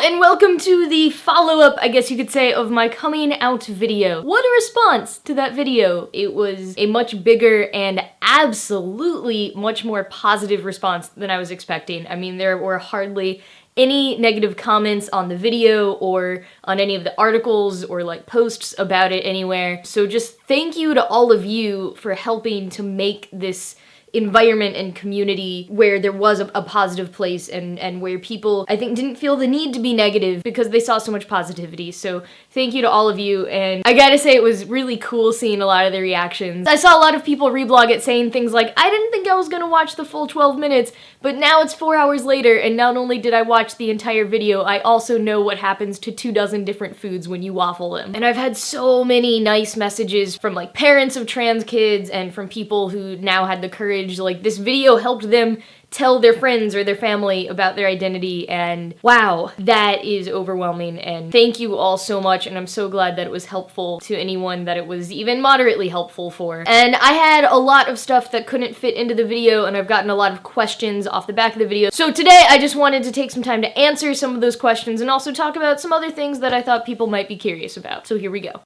and welcome to the follow-up, I guess you could say, of my coming out video. What a response to that video. It was a much bigger and absolutely much more positive response than I was expecting. I mean, there were hardly any negative comments on the video or on any of the articles or like posts about it anywhere. So just thank you to all of you for helping to make this environment and community where there was a positive place and where people, I think, didn't feel the need to be negative because they saw so much positivity. So thank you to all of you, and I gotta say it was really cool seeing a lot of the reactions. I saw a lot of people reblog it saying things like, I didn't think I was gonna watch the full 12 minutes, but now it's 4 hours later, and not only did I watch the entire video, I also know what happens to 24 different foods when you waffle them. And I've had so many nice messages from like parents of trans kids and from people who now had the courage, like this video helped them tell their friends or their family about their identity, and wow, that is overwhelming, and thank you all so much, and I'm so glad that it was helpful to anyone that it was even moderately helpful for. And I had a lot of stuff that couldn't fit into the video, and I've gotten a lot of questions off the back of the video, so today I just wanted to take some time to answer some of those questions and also talk about some other things that I thought people might be curious about. So here we go.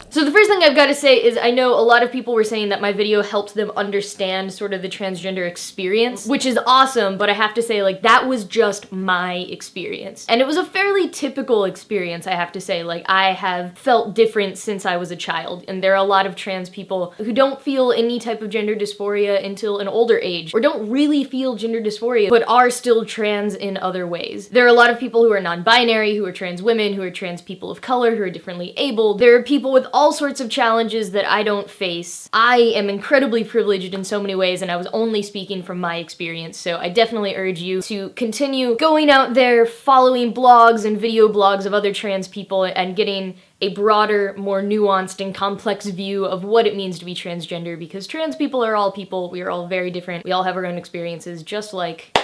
So the first thing I've got to say is I know a lot of people were saying that my video helped them understand sort of the transgender experience, which is awesome, but I have to say, like, that was just my experience. And it was a fairly typical experience, I have to say. Like, I have felt different since I was a child, and there are a lot of trans people who don't feel any type of gender dysphoria until an older age, or don't really feel gender dysphoria, but are still trans in other ways. There are a lot of people who are non-binary, who are trans women, who are trans people of color, who are differently abled. There are people with all sorts of challenges that I don't face. I am incredibly privileged in so many ways, and I was only speaking from my experience, so I definitely urge you to continue going out there, following blogs and video blogs of other trans people, and getting a broader, more nuanced and complex view of what it means to be transgender, because trans people are all people. We are all very different. We all have our own experiences, just like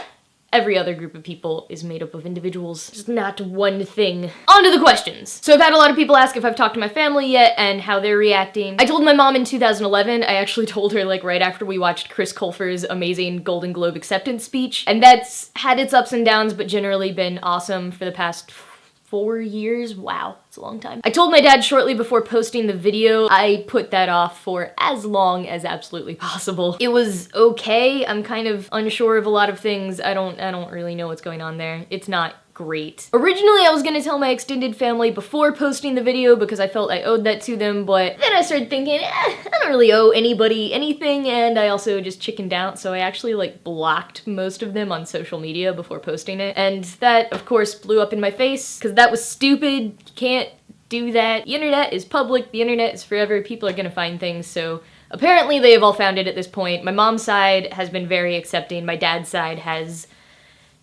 every other group of people is made up of individuals, just not one thing. On to the questions. So I've had a lot of people ask if I've talked to my family yet and how they're reacting. I told my mom in 2011. I actually told her like right after we watched Chris Colfer's amazing Golden Globe acceptance speech, and that's had its ups and downs, but generally been awesome for the past 4 years. Wow, it's a long time. I told my dad shortly before posting the video. I put that off for as long as absolutely possible. It was okay. I'm kind of unsure of a lot of things. I don't really know what's going on there. It's not great. Originally, I was gonna tell my extended family before posting the video because I felt I owed that to them, but then I started thinking, I don't really owe anybody anything, and I also just chickened out, so I actually like blocked most of them on social media before posting it, and that, of course, blew up in my face, because that was stupid. You can't do that. The internet is public, the internet is forever, people are gonna find things, so apparently they have all found it at this point. My mom's side has been very accepting, my dad's side has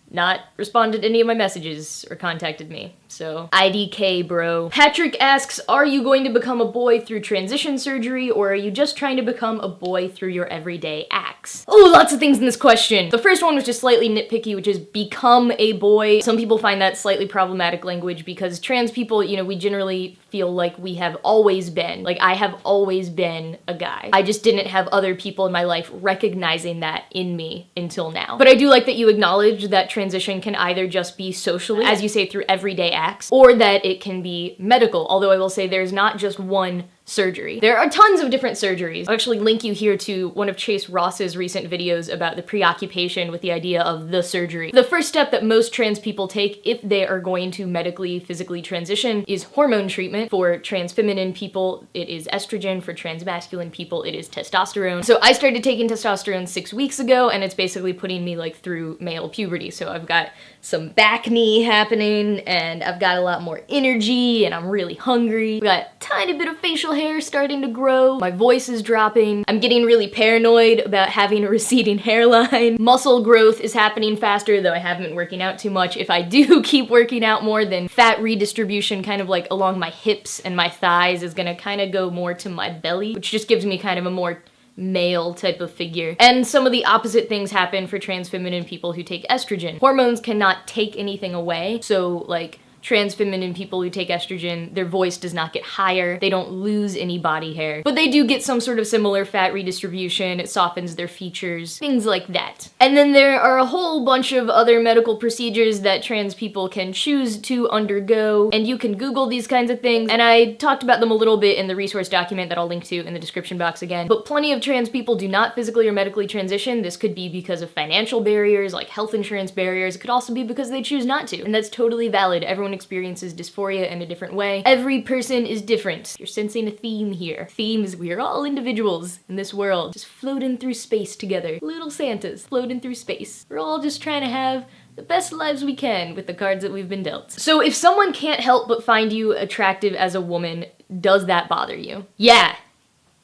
not responded to any of my messages or contacted me. So, IDK, bro. Patrick asks, are you going to become a boy through transition surgery, or are you just trying to become a boy through your everyday acts? Oh, lots of things in this question. The first one was just slightly nitpicky, which is become a boy. Some people find that slightly problematic language because trans people, you know, we generally feel like we have always been. Like, I have always been a guy. I just didn't have other people in my life recognizing that in me until now. But I do like that you acknowledge that transition can either just be socially, as you say, through everyday acts, or that it can be medical, although I will say there's not just one surgery. There are tons of different surgeries. I'll actually link you here to one of Chase Ross's recent videos about the preoccupation with the idea of the surgery. The first step that most trans people take if they are going to medically, physically transition is hormone treatment. For trans feminine people, it is estrogen. For trans masculine people, it is testosterone. So I started taking testosterone 6 weeks ago, and it's basically putting me like through male puberty. So I've got some back knee happening, and I've got a lot more energy, and I'm really hungry. I've got a tiny bit of facial hair starting to grow. My voice is dropping. I'm getting really paranoid about having a receding hairline. Muscle growth is happening faster, though I haven't been working out too much. If I do keep working out more, then fat redistribution kind of like along my hips and my thighs is gonna kind of go more to my belly, which just gives me kind of a more male type of figure. And some of the opposite things happen for trans feminine people who take estrogen. Hormones cannot take anything away, so like trans feminine people who take estrogen, their voice does not get higher, they don't lose any body hair, but they do get some sort of similar fat redistribution, it softens their features, things like that. And then there are a whole bunch of other medical procedures that trans people can choose to undergo, and you can Google these kinds of things, and I talked about them a little bit in the resource document that I'll link to in the description box again. But plenty of trans people do not physically or medically transition. This could be because of financial barriers, like health insurance barriers. It could also be because they choose not to, and that's totally valid. Everyone experiences dysphoria in a different way. Every person is different. You're sensing a theme here. Theme is we are all individuals in this world, just floating through space together. Little Santas floating through space. We're all just trying to have the best lives we can with the cards that we've been dealt. So if someone can't help but find you attractive as a woman, does that bother you? Yeah,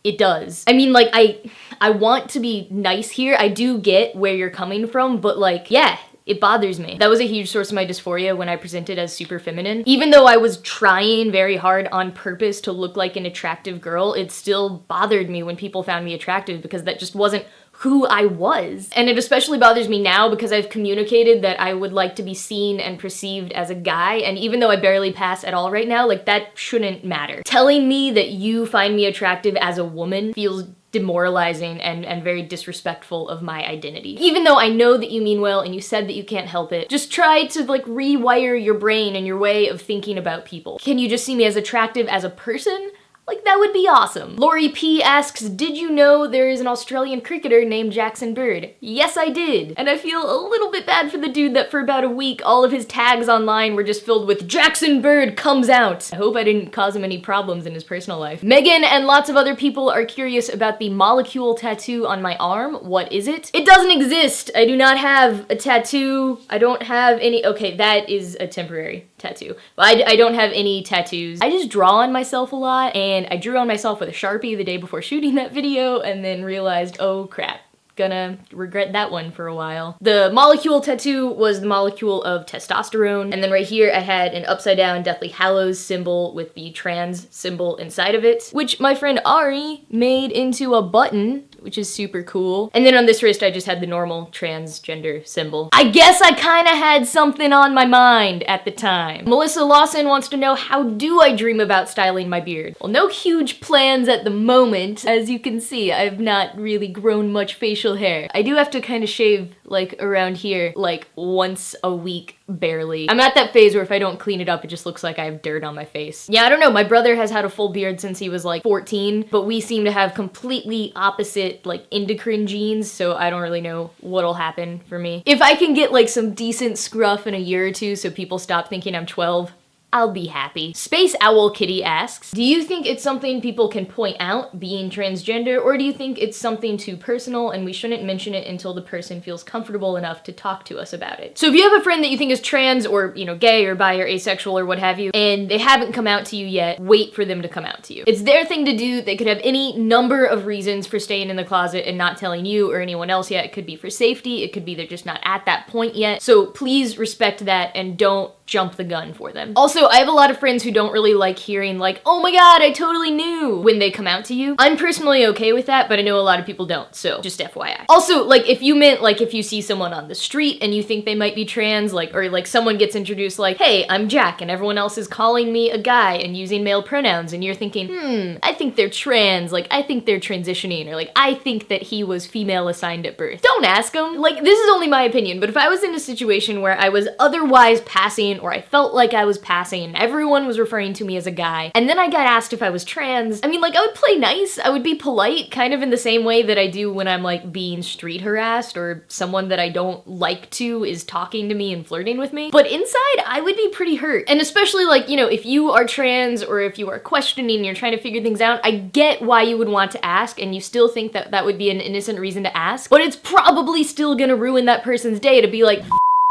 it does. I mean, like, I want to be nice here. I do get where you're coming from, but like, yeah, it bothers me. That was a huge source of my dysphoria when I presented as super feminine. Even though I was trying very hard on purpose to look like an attractive girl, it still bothered me when people found me attractive because that just wasn't who I was. And it especially bothers me now because I've communicated that I would like to be seen and perceived as a guy, and even though I barely pass at all right now, like, that shouldn't matter. Telling me that you find me attractive as a woman feels demoralizing and very disrespectful of my identity. Even though I know that you mean well and you said that you can't help it, just try to like rewire your brain and your way of thinking about people. Can you just see me as attractive as a person? Like, that would be awesome. Lori P asks, did you know there is an Australian cricketer named Jackson Bird? Yes, I did. And I feel a little bit bad for the dude that for about a week, all of his tags online were just filled with Jackson Bird comes out. I hope I didn't cause him any problems in his personal life. Megan and lots of other people are curious about the molecule tattoo on my arm. What is it? It doesn't exist. I do not have a tattoo. I don't have any. Okay, that is a temporary tattoo. But I don't have any tattoos. I just draw on myself a lot, and I drew on myself with a Sharpie the day before shooting that video and then realized, oh crap, gonna regret that one for a while. The molecule tattoo was the molecule of testosterone, and then right here I had an upside down Deathly Hallows symbol with the trans symbol inside of it, which my friend Ari made into a button, which is super cool. And then on this wrist, I just had the normal transgender symbol. I guess I kinda had something on my mind at the time. Melissa Lawson wants to know, how do I dream about styling my beard? Well, no huge plans at the moment. As you can see, I've not really grown much facial hair. I do have to kind of shave like around here like once a week, barely. I'm at that phase where if I don't clean it up, it just looks like I have dirt on my face. Yeah, I don't know. My brother has had a full beard since he was like 14, but we seem to have completely opposite like endocrine genes, so I don't really know what'll happen for me. If I can get like some decent scruff in a year or two so people stop thinking I'm 12, I'll be happy. Space Owl Kitty asks, do you think it's something people can point out, being transgender, or do you think it's something too personal and we shouldn't mention it until the person feels comfortable enough to talk to us about it? So if you have a friend that you think is trans or, you know, gay or bi or asexual or what have you, and they haven't come out to you yet, wait for them to come out to you. It's their thing to do. They could have any number of reasons for staying in the closet and not telling you or anyone else yet. It could be for safety. It could be they're just not at that point yet. So please respect that and don't jump the gun for them. Also, I have a lot of friends who don't really like hearing like, oh my god, I totally knew, when they come out to you. I'm personally okay with that, but I know a lot of people don't, so just FYI. Also, like, if you meant like if you see someone on the street and you think they might be trans, like, or like someone gets introduced like, hey, I'm Jack, and everyone else is calling me a guy and using male pronouns, and you're thinking, I think they're trans, like, I think they're transitioning, or like, I think that he was female assigned at birth. Don't ask them. Like, this is only my opinion, but if I was in a situation where I was otherwise passing, or I felt like I was passing and everyone was referring to me as a guy, and then I got asked if I was trans, I mean, like, I would play nice, I would be polite, kind of in the same way that I do when I'm like being street harassed or someone that I don't like to is talking to me and flirting with me. But inside, I would be pretty hurt. And especially like, you know, if you are trans or if you are questioning and you're trying to figure things out, I get why you would want to ask and you still think that that would be an innocent reason to ask, but it's probably still gonna ruin that person's day to be like,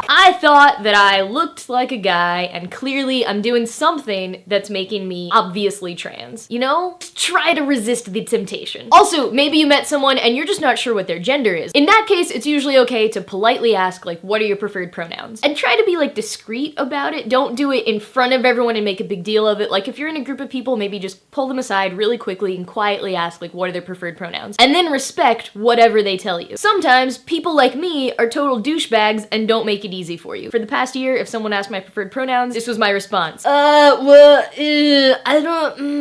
I thought that I looked like a guy and clearly I'm doing something that's making me obviously trans. You know? Try to resist the temptation. Also, maybe you met someone and you're just not sure what their gender is. In that case, it's usually okay to politely ask like, what are your preferred pronouns? And try to be like discreet about it. Don't do it in front of everyone and make a big deal of it. Like if you're in a group of people, maybe just pull them aside really quickly and quietly ask like, what are their preferred pronouns? And then respect whatever they tell you. Sometimes people like me are total douchebags and don't make it easy easy for you. For the past year, if someone asked my preferred pronouns, this was my response.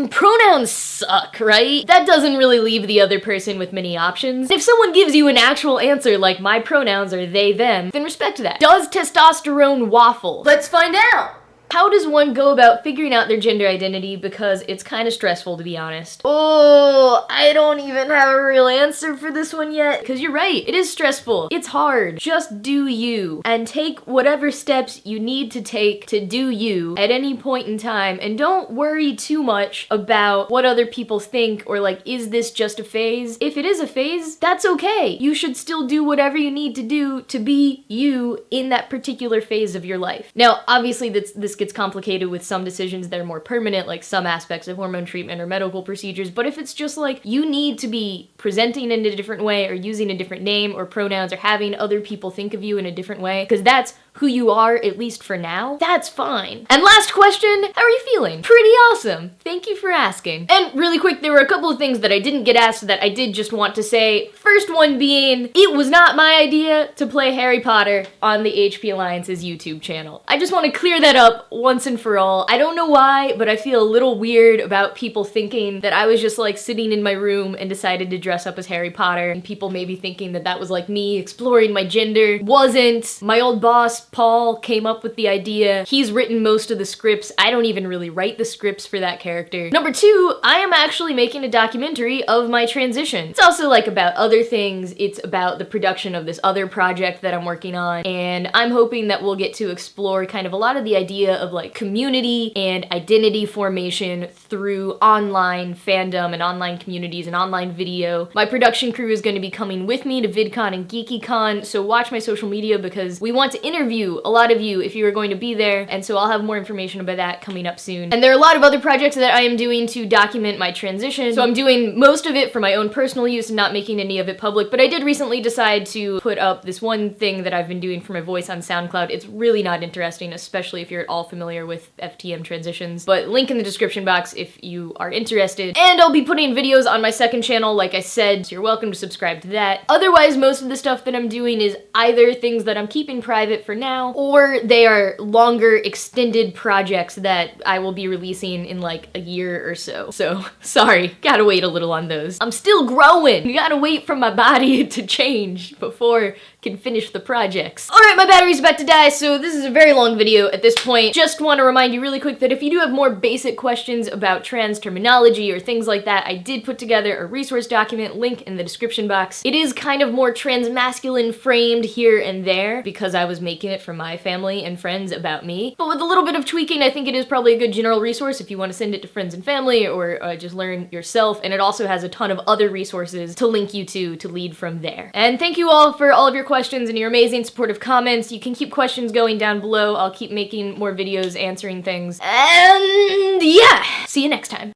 Pronouns suck, right? That doesn't really leave the other person with many options. If someone gives you an actual answer like my pronouns are they, them, then respect that. Does testosterone waffle? Let's find out! How does one go about figuring out their gender identity? Because it's kind of stressful, to be honest. Oh, I don't even have a real answer for this one yet. Because you're right, it is stressful. It's hard. Just do you. And take whatever steps you need to take to do you at any point in time. And don't worry too much about what other people think or like, is this just a phase? If it is a phase, that's okay. You should still do whatever you need to do to be you in that particular phase of your life. Now, obviously, this gets complicated with some decisions that are more permanent, like some aspects of hormone treatment or medical procedures, but if it's just like you need to be presenting in a different way or using a different name or pronouns or having other people think of you in a different way, because that's who you are, at least for now, that's fine. And last question, how are you feeling? Pretty awesome. Thank you for asking. And really quick, there were a couple of things that I didn't get asked that I did just want to say. First one being, it was not my idea to play Harry Potter on the HP Alliance's YouTube channel. I just want to clear that up once and for all. I don't know why, but I feel a little weird about people thinking that I was just like sitting in my room and decided to dress up as Harry Potter, and people maybe thinking that that was like me exploring my gender. Wasn't. My old boss, Paul, came up with the idea. He's written most of the scripts. I don't even really write the scripts for that character. Number two, I am actually making a documentary of my transition. It's also like about other things. It's about the production of this other project that I'm working on, and I'm hoping that we'll get to explore kind of a lot of the idea of like community and identity formation through online fandom and online communities and online video. My production crew is going to be coming with me to VidCon and GeekyCon, so watch my social media because we want to interview a lot of you if you are going to be there, and so I'll have more information about that coming up soon. And there are a lot of other projects that I am doing to document my transition, so I'm doing most of it for my own personal use and not making any of it public, but I did recently decide to put up this one thing that I've been doing for my voice on SoundCloud. It's really not interesting, especially if you're at all familiar with FTM transitions, but link in the description box if you are interested. And I'll be putting videos on my second channel, like I said, so you're welcome to subscribe to that. Otherwise, most of the stuff that I'm doing is either things that I'm keeping private for now, or they are longer extended projects that I will be releasing in like a year or so. So, sorry, gotta wait a little on those. I'm still growing. You gotta wait for my body to change before I can finish the projects. Alright, my battery's about to die, so this is a very long video at this point. Just want to remind you really quick that if you do have more basic questions about trans terminology or things like that, I did put together a resource document, link in the description box. It is kind of more trans-masculine framed here and there because I was making it for my family and friends about me. But with a little bit of tweaking, I think it is probably a good general resource if you want to send it to friends and family or just learn yourself, and it also has a ton of other resources to link you to lead from there. And thank you all for all of your questions and your amazing supportive comments. You can keep questions going down below. I'll keep making more videos answering things. And yeah, see you next time.